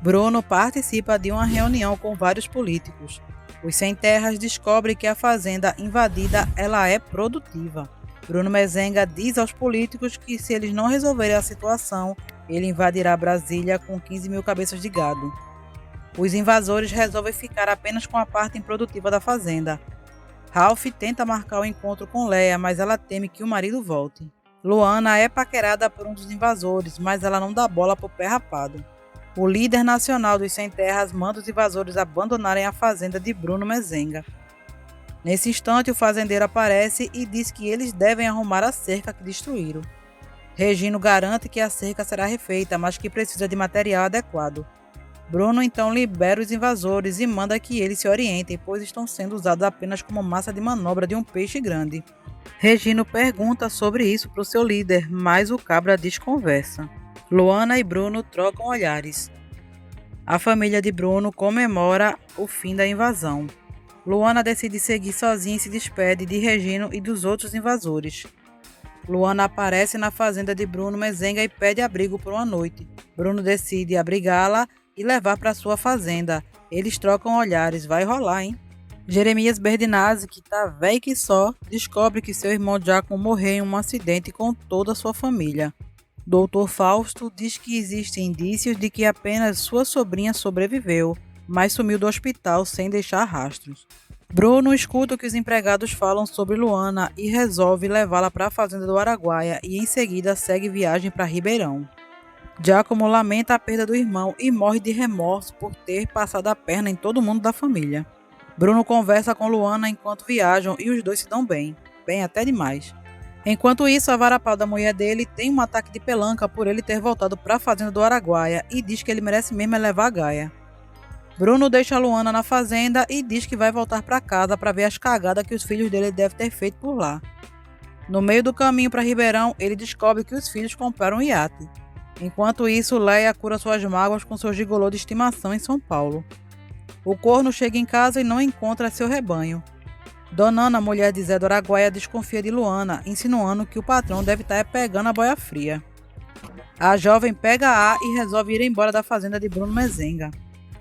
Bruno participa de uma reunião com vários políticos. Os sem terras descobrem que a fazenda invadida ela é produtiva. Bruno Mezenga diz aos políticos que se eles não resolverem a situação, ele invadirá Brasília com 15 mil cabeças de gado. Os invasores resolvem ficar apenas com a parte improdutiva da fazenda. Ralph tenta marcar o encontro com Leia, mas ela teme que o marido volte. Luana é paquerada por um dos invasores, mas ela não dá bola pro pé rapado. O líder nacional dos sem terras manda os invasores abandonarem a fazenda de Bruno Mezenga. Nesse instante, o fazendeiro aparece e diz que eles devem arrumar a cerca que destruíram. Regino garante que a cerca será refeita, mas que precisa de material adequado. Bruno então libera os invasores e manda que eles se orientem, pois estão sendo usados apenas como massa de manobra de um peixe grande. Regino pergunta sobre isso para o seu líder, mas o cabra desconversa. Luana e Bruno trocam olhares. A família de Bruno comemora o fim da invasão. Luana decide seguir sozinha e se despede de Regino e dos outros invasores. Luana aparece na fazenda de Bruno Mezenga e pede abrigo por uma noite. Bruno decide abrigá-la e levar para sua fazenda. Eles trocam olhares, vai rolar, hein? Jeremias Berdinazzi, que tá velho que só, descobre que seu irmão Giacomo morreu em um acidente com toda a sua família. Dr. Fausto diz que existem indícios de que apenas sua sobrinha sobreviveu, mas sumiu do hospital sem deixar rastros. Bruno escuta o que os empregados falam sobre Luana e resolve levá-la para a fazenda do Araguaia e em seguida segue viagem para Ribeirão. Giacomo lamenta a perda do irmão e morre de remorso por ter passado a perna em todo mundo da família. Bruno conversa com Luana enquanto viajam e os dois se dão bem até demais. Enquanto isso, a varapau da mulher dele tem um ataque de pelanca por ele ter voltado para a fazenda do Araguaia e diz que ele merece mesmo levar a Gaia. Bruno deixa a Luana na fazenda e diz que vai voltar para casa para ver as cagadas que os filhos dele devem ter feito por lá. No meio do caminho para Ribeirão, ele descobre que os filhos compraram um iate. Enquanto isso, Leia cura suas mágoas com seu gigolô de estimação em São Paulo. O corno chega em casa e não encontra seu rebanho. Dona Ana, mulher de Zé do Araguaia, desconfia de Luana, insinuando que o patrão deve estar pegando a boia fria. A jovem pega A e resolve ir embora da fazenda de Bruno Mezenga.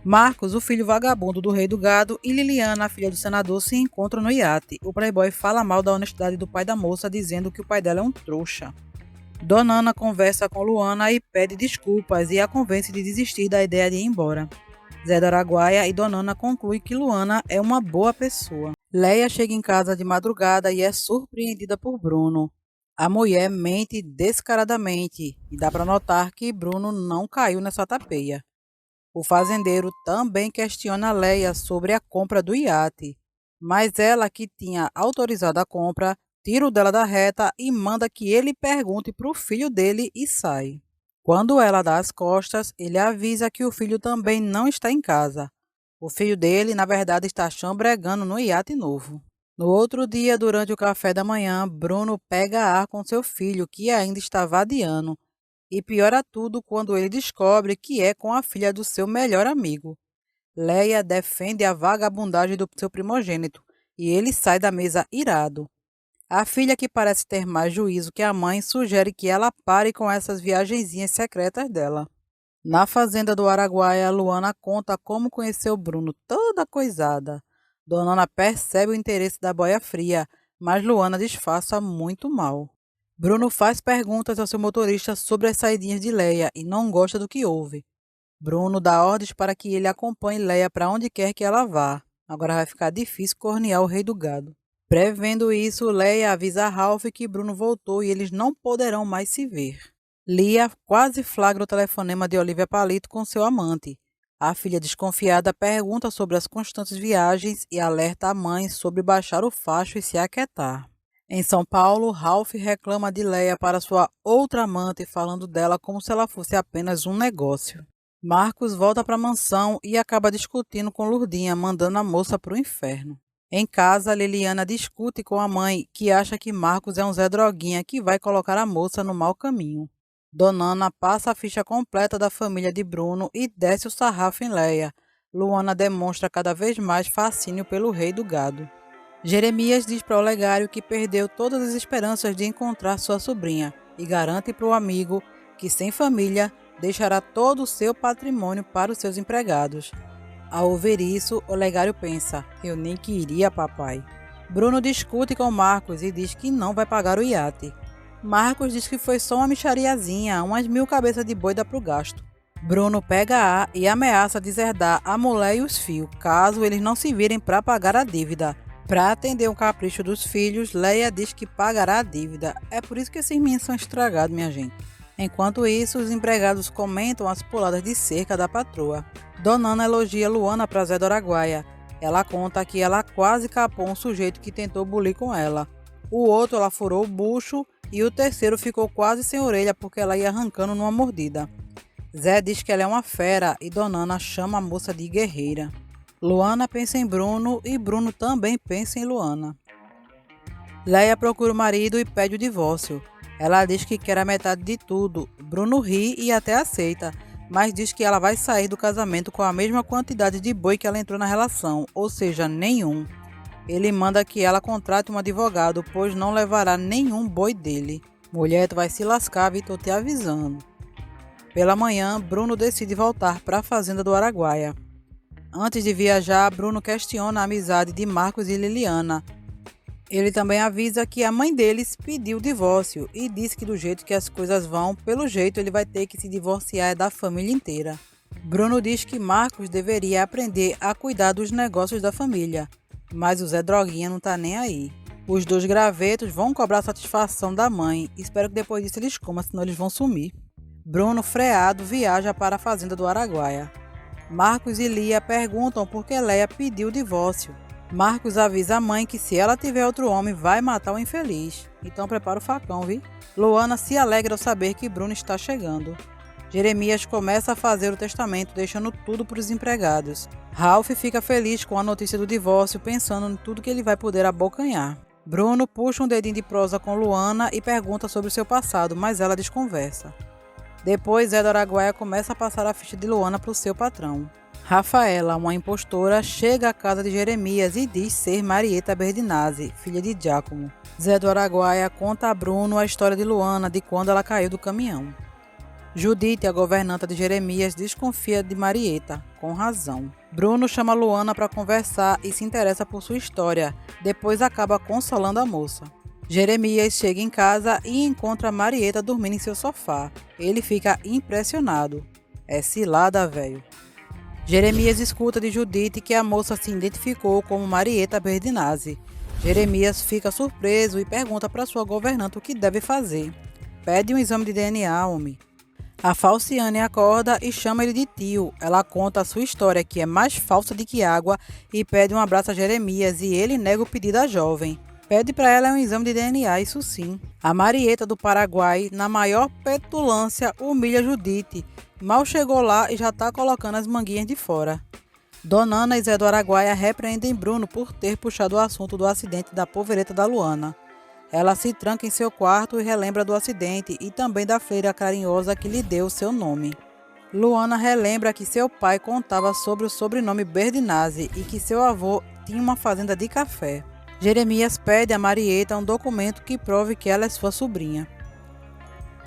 Marcos, o filho vagabundo do rei do gado, e Liliana, a filha do senador, se encontram no iate. O playboy fala mal da honestidade do pai da moça, dizendo que o pai dela é um trouxa. Dona Ana conversa com Luana e pede desculpas e a convence de desistir da ideia de ir embora. Zé do Araguaia e Dona Ana concluem que Luana é uma boa pessoa. Leia chega em casa de madrugada e é surpreendida por Bruno. A mulher mente descaradamente e dá para notar que Bruno não caiu nessa tapeia. O fazendeiro também questiona Leia sobre a compra do iate, mas ela, que tinha autorizado a compra, tira o dela da reta e manda que ele pergunte para o filho dele e sai. Quando ela dá as costas, ele avisa que o filho também não está em casa. O filho dele, na verdade, está chambregando no iate novo. No outro dia, durante o café da manhã, Bruno pega ar com seu filho, que ainda está vadiando. E piora tudo quando ele descobre que é com a filha do seu melhor amigo. Leia defende a vagabundagem do seu primogênito e ele sai da mesa irado. A filha, que parece ter mais juízo que a mãe, sugere que ela pare com essas viagenzinhas secretas dela. Na fazenda do Araguaia, Luana conta como conheceu Bruno toda coisada. Dona Ana percebe o interesse da boia fria, mas Luana disfarça muito mal. Bruno faz perguntas ao seu motorista sobre as saidinhas de Leia e não gosta do que ouve. Bruno dá ordens para que ele acompanhe Leia para onde quer que ela vá. Agora vai ficar difícil cornear o rei do gado. Prevendo isso, Leia avisa a Ralph que Bruno voltou e eles não poderão mais se ver. Lia quase flagra o telefonema de Olivia Palito com seu amante. A filha desconfiada pergunta sobre as constantes viagens e alerta a mãe sobre baixar o facho e se aquietar. Em São Paulo, Ralph reclama de Leia para sua outra amante, falando dela como se ela fosse apenas um negócio. Marcos volta para a mansão e acaba discutindo com Lurdinha, mandando a moça para o inferno. Em casa, Liliana discute com a mãe, que acha que Marcos é um Zé Droguinha que vai colocar a moça no mau caminho. Dona Ana passa a ficha completa da família de Bruno e desce o sarrafo em Leia. Luana demonstra cada vez mais fascínio pelo rei do gado. Jeremias diz para Olegário que perdeu todas as esperanças de encontrar sua sobrinha e garante para o amigo que, sem família, deixará todo o seu patrimônio para os seus empregados. Ao ouvir isso, Olegário pensa: eu nem queria, papai. Bruno discute com Marcos e diz que não vai pagar o iate. Marcos diz que foi só uma mixariazinha, umas 1000 cabeças de boi dá pro gasto. Bruno pega A e ameaça deserdar a mulher e os filhos, caso eles não se virem para pagar a dívida. Para atender um capricho dos filhos, Leia diz que pagará a dívida. É por isso que esses meninos são estragados, minha gente. Enquanto isso, os empregados comentam as puladas de cerca da patroa. Dona Ana elogia Luana para Zé do Araguaia. Ela conta que ela quase capou um sujeito que tentou bulir com ela. O outro ela furou o bucho e o terceiro ficou quase sem orelha porque ela ia arrancando numa mordida. Zé diz que ela é uma fera e Dona Ana chama a moça de guerreira. Luana pensa em Bruno e Bruno também pensa em Luana. Leia procura o marido e pede o divórcio. Ela diz que quer a metade de tudo. Bruno ri e até aceita, mas diz que ela vai sair do casamento com a mesma quantidade de boi que ela entrou na relação, ou seja, nenhum. Ele manda que ela contrate um advogado, pois não levará nenhum boi dele. Mulher, tu vai se lascar, vi, tô te avisando. Pela manhã, Bruno decide voltar para a fazenda do Araguaia. Antes de viajar, Bruno questiona a amizade de Marcos e Liliana. Ele também avisa que a mãe deles pediu o divórcio e diz que do jeito que as coisas vão, pelo jeito ele vai ter que se divorciar da família inteira. Bruno diz que Marcos deveria aprender a cuidar dos negócios da família, mas o Zé Droguinha não tá nem aí. Os dois gravetos vão cobrar satisfação da mãe. Espero que depois disso eles comam, senão eles vão sumir. Bruno, freado, viaja para a fazenda do Araguaia. Marcos e Lia perguntam por que Leia pediu o divórcio. Marcos avisa a mãe que se ela tiver outro homem, vai matar o infeliz. Então prepara o facão, viu? Luana se alegra ao saber que Bruno está chegando. Jeremias começa a fazer o testamento, deixando tudo para os empregados. Ralph fica feliz com a notícia do divórcio, pensando em tudo que ele vai poder abocanhar. Bruno puxa um dedinho de prosa com Luana e pergunta sobre o seu passado, mas ela desconversa. Depois, Zé do Araguaia começa a passar a ficha de Luana para o seu patrão. Rafaela, uma impostora, chega à casa de Jeremias e diz ser Marieta Berdinazzi, filha de Giacomo. Zé do Araguaia conta a Bruno a história de Luana, de quando ela caiu do caminhão. Judite, a governanta de Jeremias, desconfia de Marieta, com razão. Bruno chama Luana para conversar e se interessa por sua história, depois acaba consolando a moça. Jeremias chega em casa e encontra Marieta dormindo em seu sofá. Ele fica impressionado. É cilada, velho. Jeremias escuta de Judite que a moça se identificou como Marieta Berdinazzi. Jeremias fica surpreso e pergunta para sua governanta o que deve fazer. Pede um exame de DNA, homem. A Falciane acorda e chama ele de tio. Ela conta a sua história, que é mais falsa do que água, e pede um abraço a Jeremias e ele nega o pedido à jovem. Pede para ela um exame de DNA, isso sim. A Marieta do Paraguai, na maior petulância, humilha Judite. Mal chegou lá e já está colocando as manguinhas de fora. Dona Ana e Zé do Araguaia repreendem Bruno por ter puxado o assunto do acidente da povereta da Luana. Ela se tranca em seu quarto e relembra do acidente e também da freira carinhosa que lhe deu seu nome. Luana relembra que seu pai contava sobre o sobrenome Berdinazzi e que seu avô tinha uma fazenda de café. Jeremias pede a Marieta um documento que prove que ela é sua sobrinha.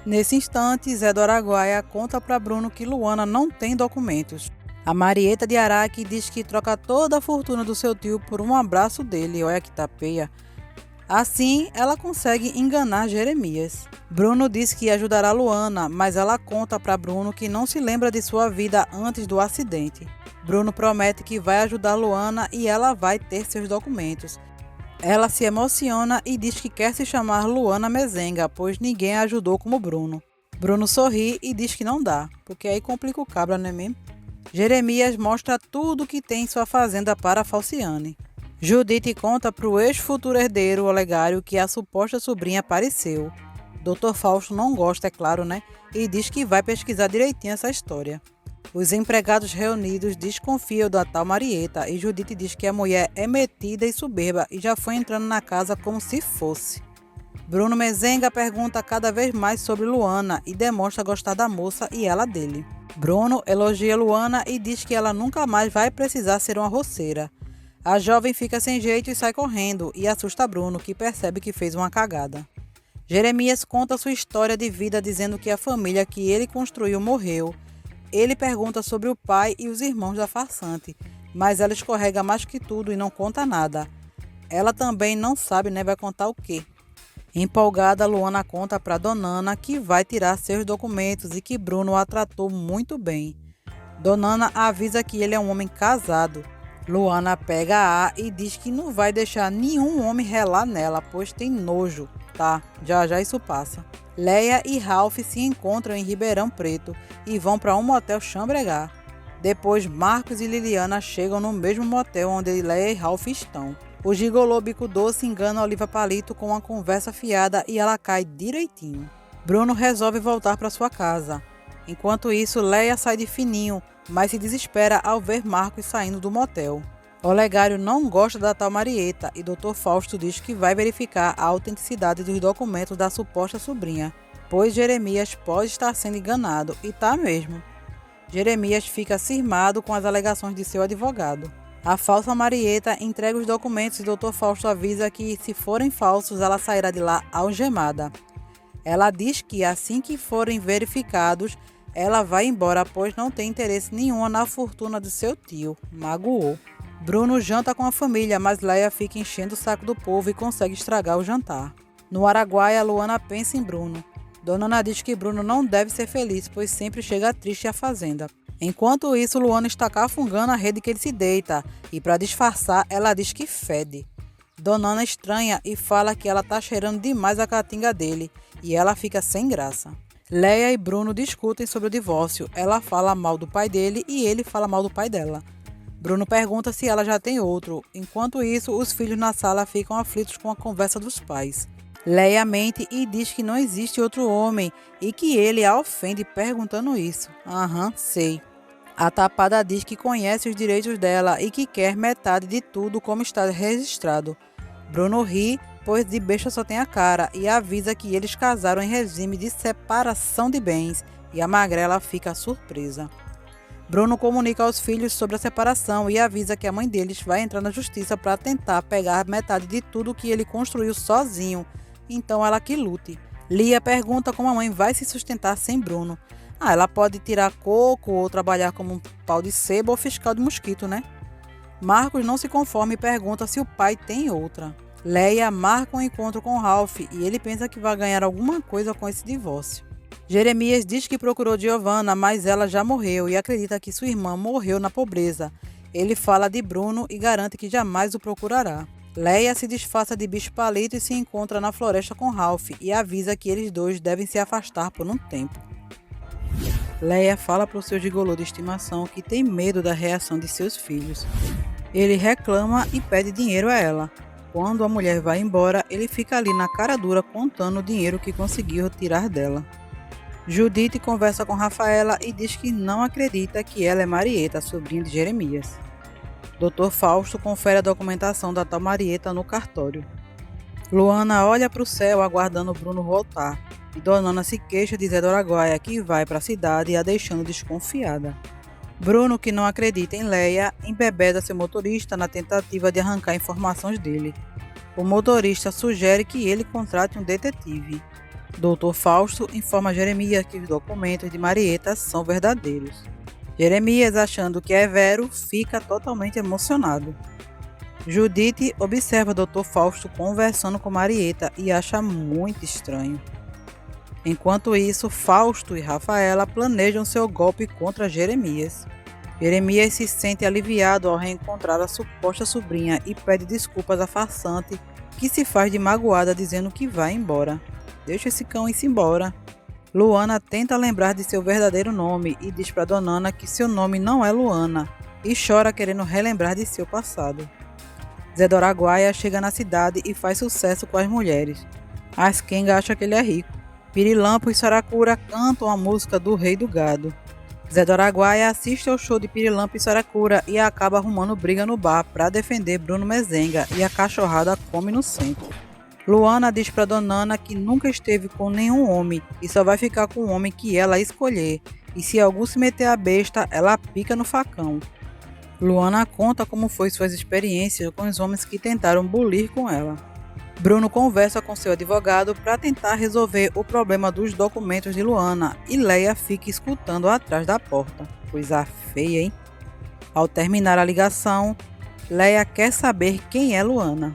Nesse instante, Zé do Araguaia conta para Bruno que Luana não tem documentos. A Marieta de Araque diz que troca toda a fortuna do seu tio por um abraço dele. Olha que tapeia. Assim, ela consegue enganar Jeremias. Bruno diz que ajudará Luana, mas ela conta para Bruno que não se lembra de sua vida antes do acidente. Bruno promete que vai ajudar Luana e ela vai ter seus documentos. Ela se emociona e diz que quer se chamar Luana Mezenga, pois ninguém a ajudou como Bruno. Bruno sorri e diz que não dá, porque aí complica o cabra, não é mesmo? Jeremias mostra tudo que tem em sua fazenda para Falciane. Judite conta para o ex-futuro herdeiro Olegário que a suposta sobrinha apareceu. Dr. Fausto não gosta, é claro, né? E diz que vai pesquisar direitinho essa história. Os empregados reunidos desconfiam da tal Marieta e Judite diz que a mulher é metida e soberba e já foi entrando na casa como se fosse. Bruno Mezenga pergunta cada vez mais sobre Luana e demonstra gostar da moça e ela dele. Bruno elogia Luana e diz que ela nunca mais vai precisar ser uma roceira. A jovem fica sem jeito e sai correndo e assusta Bruno, que percebe que fez uma cagada. Jeremias conta sua história de vida dizendo que a família que ele construiu morreu. Ele pergunta sobre o pai e os irmãos da farsante, mas ela escorrega mais que tudo e não conta nada. Ela também não sabe nem vai contar o quê. Empolgada, Luana conta para Donana que vai tirar seus documentos e que Bruno a tratou muito bem. Donana avisa que ele é um homem casado. Luana pega e diz que não vai deixar nenhum homem relar nela, pois tem nojo. Tá, já isso passa. Leia e Ralph se encontram em Ribeirão Preto e vão para um motel chambregar. Depois, Marcos e Liliana chegam no mesmo motel onde Leia e Ralph estão. O gigolô Bico Doce engana Oliva Palito com uma conversa fiada e ela cai direitinho. Bruno resolve voltar para sua casa. Enquanto isso, Leia sai de fininho, mas se desespera ao ver Marcos saindo do motel. Olegário não gosta da tal Marieta e Dr. Fausto diz que vai verificar a autenticidade dos documentos da suposta sobrinha, pois Jeremias pode estar sendo enganado, e tá mesmo. Jeremias fica cismado com as alegações de seu advogado. A falsa Marieta entrega os documentos e Dr. Fausto avisa que, se forem falsos, ela sairá de lá algemada. Ela diz que, assim que forem verificados, ela vai embora, pois não tem interesse nenhum na fortuna de seu tio. Magoou. Bruno janta com a família, mas Leia fica enchendo o saco do povo e consegue estragar o jantar. No Araguaia, Luana pensa em Bruno. Donana diz que Bruno não deve ser feliz, pois sempre chega triste à fazenda. Enquanto isso, Luana está cafungando a rede que ele se deita, e para disfarçar, ela diz que fede. Donana estranha e fala que ela está cheirando demais a caatinga dele, e ela fica sem graça. Leia e Bruno discutem sobre o divórcio. Ela fala mal do pai dele e ele fala mal do pai dela. Bruno pergunta se ela já tem outro. Enquanto isso, os filhos na sala ficam aflitos com a conversa dos pais. Leia mente e diz que não existe outro homem e que ele a ofende perguntando isso. Sei. A Tapada diz que conhece os direitos dela e que quer metade de tudo como está registrado. Bruno ri, pois de besta só tem a cara, e avisa que eles casaram em regime de separação de bens, e a magrela fica surpresa. Bruno comunica aos filhos sobre a separação e avisa que a mãe deles vai entrar na justiça para tentar pegar metade de tudo que ele construiu sozinho, então ela que lute. Lia pergunta como a mãe vai se sustentar sem Bruno. Ela pode tirar coco ou trabalhar como um pau de sebo ou fiscal de mosquito, né? Marcos não se conforma e pergunta se o pai tem outra. Leia marca um encontro com Ralph e ele pensa que vai ganhar alguma coisa com esse divórcio. Jeremias diz que procurou Giovanna, mas ela já morreu e acredita que sua irmã morreu na pobreza. Ele fala de Bruno e garante que jamais o procurará. Leia se disfarça de bicho palito e se encontra na floresta com Ralph e avisa que eles dois devem se afastar por um tempo. Leia fala para o seu gigolô de estimação que tem medo da reação de seus filhos. Ele reclama e pede dinheiro a ela. Quando a mulher vai embora, ele fica ali na cara dura contando o dinheiro que conseguiu tirar dela. Judite conversa com Rafaela e diz que não acredita que ela é Marieta, sobrinha de Jeremias. Dr. Fausto confere a documentação da tal Marieta no cartório. Luana olha para o céu aguardando Bruno voltar, e Donana se queixa de Zé do Araguaia, que vai para a cidade e a deixando desconfiada. Bruno, que não acredita em Leia, embebeda seu motorista na tentativa de arrancar informações dele. O motorista sugere que ele contrate um detetive. Dr. Fausto informa Jeremias que os documentos de Marieta são verdadeiros. Jeremias, achando que é vero, fica totalmente emocionado. Judite observa Dr. Fausto conversando com Marieta e acha muito estranho. Enquanto isso, Fausto e Rafaela planejam seu golpe contra Jeremias. Jeremias se sente aliviado ao reencontrar a suposta sobrinha e pede desculpas à farsante, que se faz de magoada dizendo que vai embora. Deixa esse cão ir-se embora. Luana tenta lembrar de seu verdadeiro nome e diz para Donana que seu nome não é Luana e chora querendo relembrar de seu passado. Zé do Araguaia chega na cidade e faz sucesso com as mulheres. As Kenga acham que ele é rico. Pirilampo e Saracura cantam a música do Rei do Gado. Zé do Araguaia assiste ao show de Pirilampo e Saracura e acaba arrumando briga no bar para defender Bruno Mezenga e a cachorrada come no centro. Luana diz para Donana que nunca esteve com nenhum homem e só vai ficar com o homem que ela escolher, e se algum se meter a besta, ela pica no facão. Luana conta como foi suas experiências com os homens que tentaram bulir com ela. Bruno conversa com seu advogado para tentar resolver o problema dos documentos de Luana e Leia fica escutando atrás da porta. Coisa feia, hein? Ao terminar a ligação, Leia quer saber quem é Luana.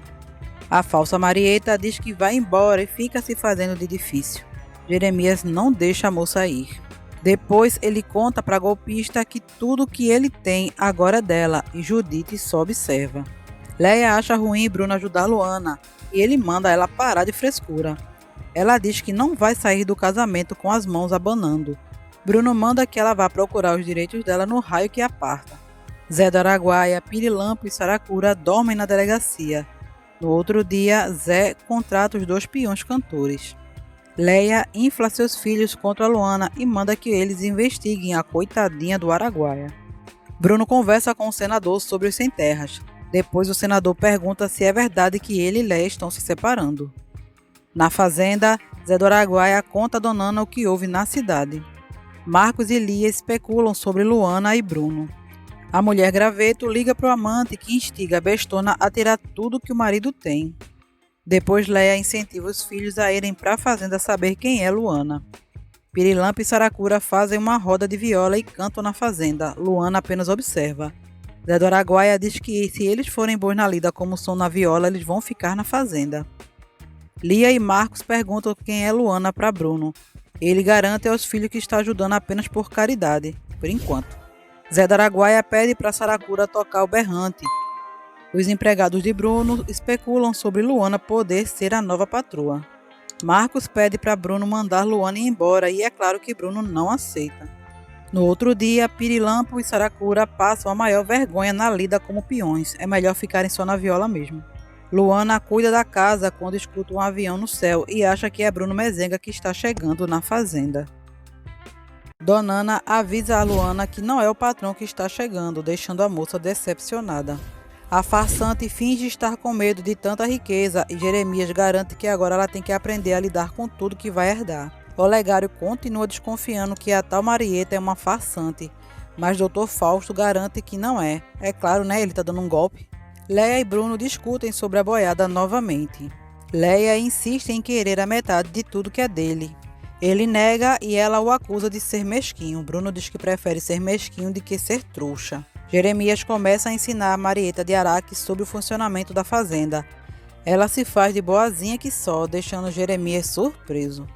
A falsa Marieta diz que vai embora e fica se fazendo de difícil. Jeremias não deixa a moça ir. Depois ele conta para a golpista que tudo que ele tem agora é dela e Judite só observa. Leia acha ruim Bruno ajudar Luana e ele manda ela parar de frescura. Ela diz que não vai sair do casamento com as mãos abanando. Bruno manda que ela vá procurar os direitos dela no raio que aparta. Zé do Araguaia, Pirilampo e Saracura dormem na delegacia. No outro dia, Zé contrata os 2 peões cantores. Leia infla seus filhos contra Luana e manda que eles investiguem a coitadinha do Araguaia. Bruno conversa com o senador sobre os sem-terras. Depois o senador pergunta se é verdade que ele e Leia estão se separando. Na fazenda, Zé do Araguaia conta a Dona Ana o que houve na cidade. Marcos e Lia especulam sobre Luana e Bruno. A mulher graveto liga para o amante que instiga a bestona a tirar tudo que o marido tem. Depois Leia incentiva os filhos a irem para a fazenda saber quem é Luana. Pirilampo e Saracura fazem uma roda de viola e cantam na fazenda. Luana apenas observa. Zé do Araguaia diz que se eles forem bons na lida como são na viola, eles vão ficar na fazenda. Lia e Marcos perguntam quem é Luana para Bruno. Ele garante aos filhos que está ajudando apenas por caridade, por enquanto. Zé do Araguaia pede para Saracura tocar o berrante. Os empregados de Bruno especulam sobre Luana poder ser a nova patroa. Marcos pede para Bruno mandar Luana ir embora e é claro que Bruno não aceita. No outro dia, Pirilampo e Saracura passam a maior vergonha na lida como peões. É melhor ficarem só na viola mesmo. Luana cuida da casa quando escuta um avião no céu e acha que é Bruno Mezenga que está chegando na fazenda. Dona Ana avisa a Luana que não é o patrão que está chegando, deixando a moça decepcionada. A farsante finge estar com medo de tanta riqueza e Jeremias garante que agora ela tem que aprender a lidar com tudo que vai herdar. Olegário continua desconfiando que a tal Marieta é uma farsante, mas Dr. Fausto garante que não é. É claro, né? Ele tá dando um golpe. Leia e Bruno discutem sobre a boiada novamente. Leia insiste em querer a metade de tudo que é dele. Ele nega e ela o acusa de ser mesquinho. Bruno diz que prefere ser mesquinho do que ser trouxa. Jeremias começa a ensinar a Marieta de Araque sobre o funcionamento da fazenda. Ela se faz de boazinha que só, deixando Jeremias surpreso.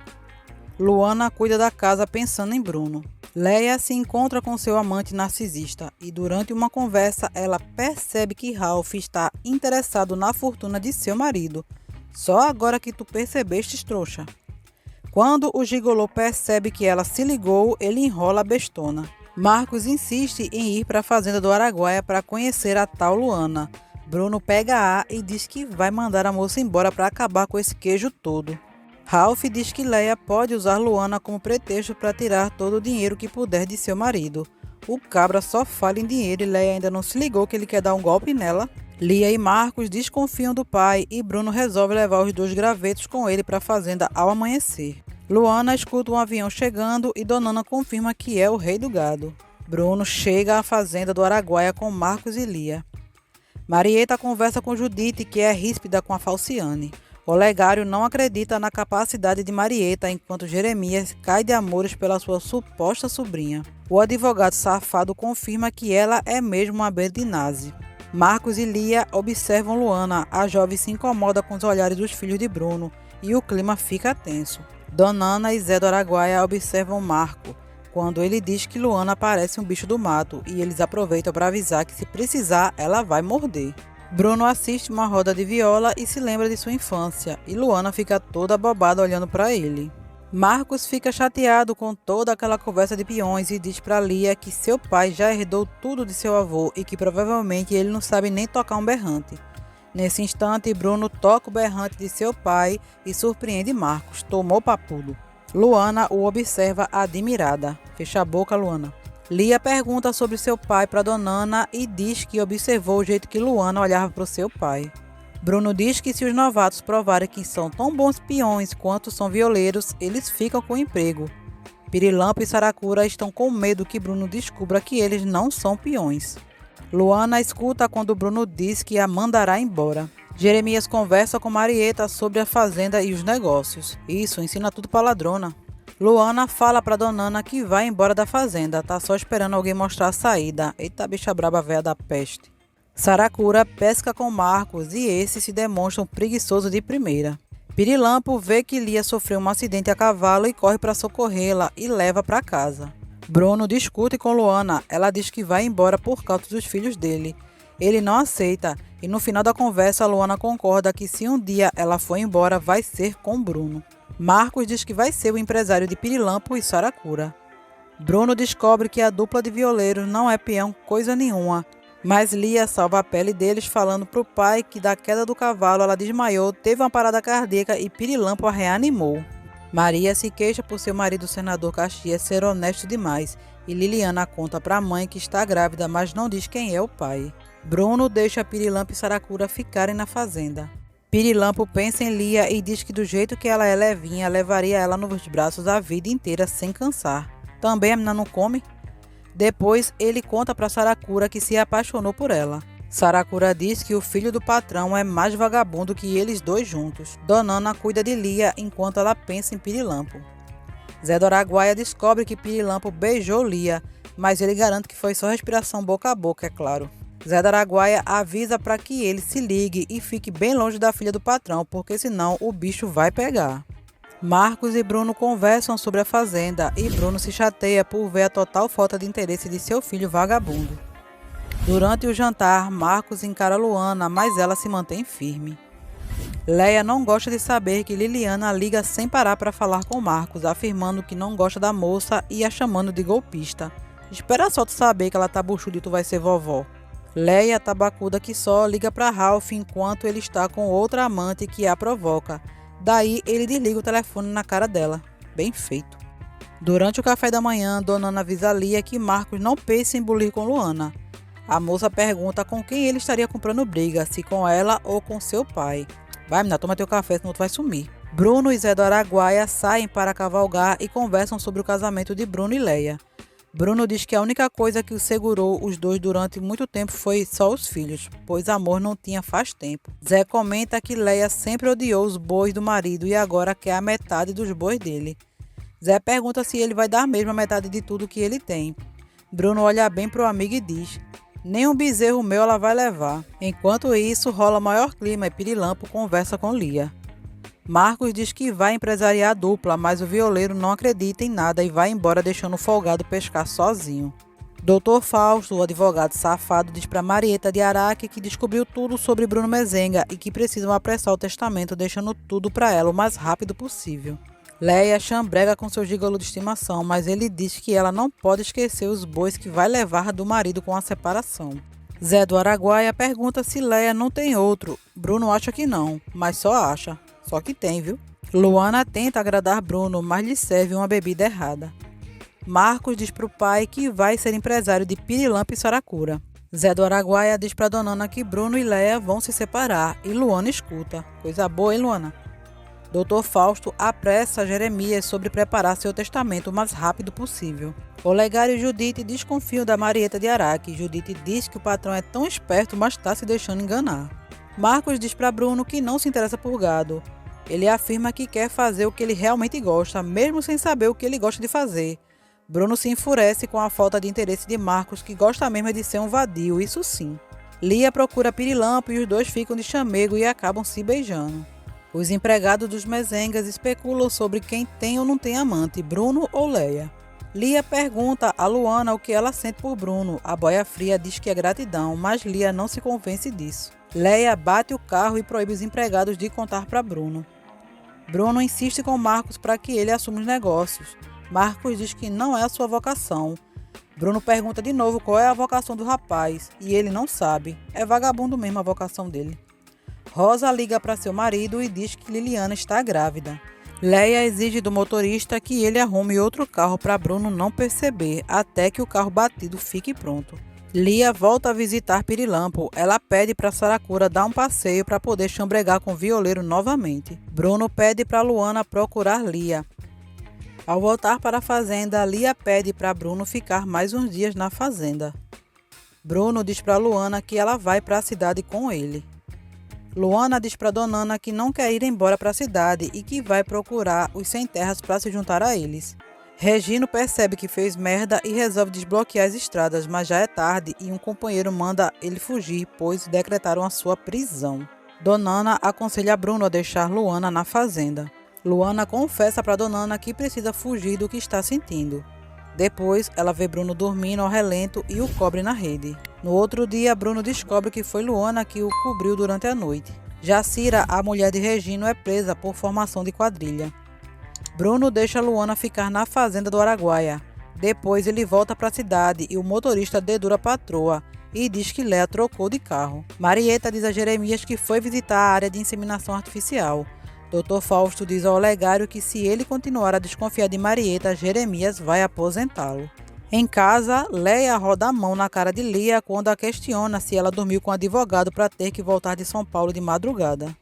Luana cuida da casa pensando em Bruno. Leia se encontra com seu amante narcisista e durante uma conversa ela percebe que Ralph está interessado na fortuna de seu marido. Só agora que tu percebestes, trouxa. Quando o gigolô percebe que ela se ligou, ele enrola a bestona. Marcos insiste em ir para a fazenda do Araguaia para conhecer a tal Luana. Bruno pega e diz que vai mandar a moça embora para acabar com esse queijo todo. Ralph diz que Leia pode usar Luana como pretexto para tirar todo o dinheiro que puder de seu marido. O cabra só fala em dinheiro e Leia ainda não se ligou que ele quer dar um golpe nela. Lia e Marcos desconfiam do pai e Bruno resolve levar os 2 gravetos com ele para a fazenda ao amanhecer. Luana escuta um avião chegando e Dona Ana confirma que é o rei do gado. Bruno chega à fazenda do Araguaia com Marcos e Lia. Marieta conversa com Judite, que é ríspida com a Falciane. Olegário não acredita na capacidade de Marieta, enquanto Jeremias cai de amores pela sua suposta sobrinha. O advogado safado confirma que ela é mesmo uma Berdinazzi. Marcos e Lia observam Luana. A jovem se incomoda com os olhares dos filhos de Bruno e o clima fica tenso. Dona Ana e Zé do Araguaia observam Marco, quando ele diz que Luana parece um bicho do mato e eles aproveitam para avisar que se precisar ela vai morder. Bruno assiste uma roda de viola e se lembra de sua infância, e Luana fica toda bobada olhando para ele. Marcos fica chateado com toda aquela conversa de peões e diz para Lia que seu pai já herdou tudo de seu avô e que provavelmente ele não sabe nem tocar um berrante. Nesse instante, Bruno toca o berrante de seu pai e surpreende Marcos. Tomou papudo. Luana o observa admirada. Fecha a boca, Luana. Lia pergunta sobre seu pai para Dona Ana e diz que observou o jeito que Luana olhava para o seu pai. Bruno diz que se os novatos provarem que são tão bons peões quanto são violeiros, eles ficam com emprego. Pirilampo e Saracura estão com medo que Bruno descubra que eles não são peões. Luana escuta quando Bruno diz que a mandará embora. Jeremias conversa com Marieta sobre a fazenda e os negócios. Isso, ensina tudo pra ladrona. Luana fala pra Dona Ana que vai embora da fazenda, tá só esperando alguém mostrar a saída. Eita bicha braba véia da peste. Saracura pesca com Marcos e esse se demonstra um preguiçoso de primeira. Pirilampo vê que Lia sofreu um acidente a cavalo e corre para socorrê-la e leva para casa. Bruno discute com Luana, ela diz que vai embora por causa dos filhos dele. Ele não aceita e no final da conversa Luana concorda que se um dia ela for embora vai ser com Bruno. Marcos diz que vai ser o empresário de Pirilampo e Saracura. Bruno descobre que a dupla de violeiros não é peão coisa nenhuma, mas Lia salva a pele deles falando pro pai que da queda do cavalo ela desmaiou, teve uma parada cardíaca e Pirilampo a reanimou. Maria se queixa por seu marido, o senador Caxias, ser honesto demais e Liliana conta para a mãe que está grávida, mas não diz quem é o pai. Bruno deixa Pirilampo e Saracura ficarem na fazenda. Pirilampo pensa em Lia e diz que do jeito que ela é levinha, levaria ela nos braços a vida inteira sem cansar. Também a menina não come? Depois ele conta para Saracura que se apaixonou por ela. Saracura diz que o filho do patrão é mais vagabundo que eles dois juntos. Dona Ana cuida de Lia enquanto ela pensa em Pirilampo. Zé do Araguaia descobre que Pirilampo beijou Lia, mas ele garante que foi só respiração boca a boca, é claro. Zé do Araguaia avisa para que ele se ligue e fique bem longe da filha do patrão, porque senão o bicho vai pegar. Marcos e Bruno conversam sobre a fazenda e Bruno se chateia por ver a total falta de interesse de seu filho vagabundo. Durante o jantar, Marcos encara Luana, mas ela se mantém firme. Leia não gosta de saber que Liliana liga sem parar para falar com Marcos, afirmando que não gosta da moça e a chamando de golpista. Espera só tu saber que ela tá buchuda e tu vai ser vovó. Leia, tabacuda que só, liga para Ralph enquanto ele está com outra amante que a provoca. Daí ele desliga o telefone na cara dela. Bem feito. Durante o café da manhã, Dona Ana avisa a Lia que Marcos não pensa em bulir com Luana. A moça pergunta com quem ele estaria comprando briga, se com ela ou com seu pai. Vai, menina, toma teu café, senão tu vai sumir. Bruno e Zé do Araguaia saem para cavalgar e conversam sobre o casamento de Bruno e Leia. Bruno diz que a única coisa que segurou os dois durante muito tempo foi só os filhos, pois amor não tinha faz tempo. Zé comenta que Leia sempre odiou os bois do marido e agora quer a metade dos bois dele. Zé pergunta se ele vai dar mesmo a metade de tudo que ele tem. Bruno olha bem pro amigo e diz: nem um bezerro meu ela vai levar. Enquanto isso, rola maior clima e Pirilampo conversa com Lia. Marcos diz que vai empresariar a dupla, mas o violeiro não acredita em nada e vai embora deixando o folgado pescar sozinho. Dr. Fausto, o advogado safado, diz para Marieta de Araque que descobriu tudo sobre Bruno Mezenga e que precisam apressar o testamento, deixando tudo para ela o mais rápido possível. Leia chambrega com seu gigolo de estimação, mas ele diz que ela não pode esquecer os bois que vai levar do marido com a separação. Zé do Araguaia pergunta se Leia não tem outro. Bruno acha que não, mas só acha. Só que tem, viu? Luana tenta agradar Bruno, mas lhe serve uma bebida errada. Marcos diz pro pai que vai ser empresário de Pirilampo e Saracura. Zé do Araguaia diz pra Dona Ana que Bruno e Leia vão se separar e Luana escuta. Coisa boa, hein, Luana? Dr. Fausto apressa Jeremias sobre preparar seu testamento o mais rápido possível. Olegário e Judite desconfiam da Marieta de Araque. Judite diz que o patrão é tão esperto, mas está se deixando enganar. Marcos diz para Bruno que não se interessa por gado. Ele afirma que quer fazer o que ele realmente gosta, mesmo sem saber o que ele gosta de fazer. Bruno se enfurece com a falta de interesse de Marcos, que gosta mesmo de ser um vadio, isso sim. Lia procura Pirilampo e os dois ficam de chamego e acabam se beijando. Os empregados dos Mezengas especulam sobre quem tem ou não tem amante, Bruno ou Leia. Lia pergunta a Luana o que ela sente por Bruno. A boia fria diz que é gratidão, mas Lia não se convence disso. Leia bate o carro e proíbe os empregados de contar para Bruno. Bruno insiste com Marcos para que ele assuma os negócios. Marcos diz que não é a sua vocação. Bruno pergunta de novo qual é a vocação do rapaz e ele não sabe. É vagabundo mesmo a vocação dele. Rosa liga para seu marido e diz que Liliana está grávida. Leia exige do motorista que ele arrume outro carro para Bruno não perceber, até que o carro batido fique pronto. Lia volta a visitar Pirilampo. Ela pede para Saracura dar um passeio para poder chambregar com o violeiro novamente. Bruno pede para Luana procurar Lia. Ao voltar para a fazenda, Lia pede para Bruno ficar mais uns dias na fazenda. Bruno diz para Luana que ela vai para a cidade com ele. Luana diz para Dona Ana que não quer ir embora para a cidade e que vai procurar os sem-terras para se juntar a eles. Regino percebe que fez merda e resolve desbloquear as estradas, mas já é tarde e um companheiro manda ele fugir, pois decretaram a sua prisão. Dona Ana aconselha Bruno a deixar Luana na fazenda. Luana confessa para Dona Ana que precisa fugir do que está sentindo. Depois, ela vê Bruno dormindo ao relento e o cobre na rede. No outro dia, Bruno descobre que foi Luana que o cobriu durante a noite. Jacira, a mulher de Regino, é presa por formação de quadrilha. Bruno deixa Luana ficar na fazenda do Araguaia. Depois ele volta para a cidade e o motorista dedura a patroa e diz que Léa trocou de carro. Marieta diz a Jeremias que foi visitar a área de inseminação artificial. Dr. Fausto diz ao Olegário que se ele continuar a desconfiar de Marieta, Jeremias vai aposentá-lo. Em casa, Léa roda a mão na cara de Lia quando a questiona se ela dormiu com o advogado para ter que voltar de São Paulo de madrugada.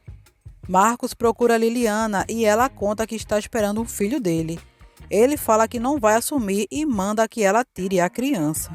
Marcos procura Liliana e ela conta que está esperando um filho dele. Ele fala que não vai assumir e manda que ela tire a criança.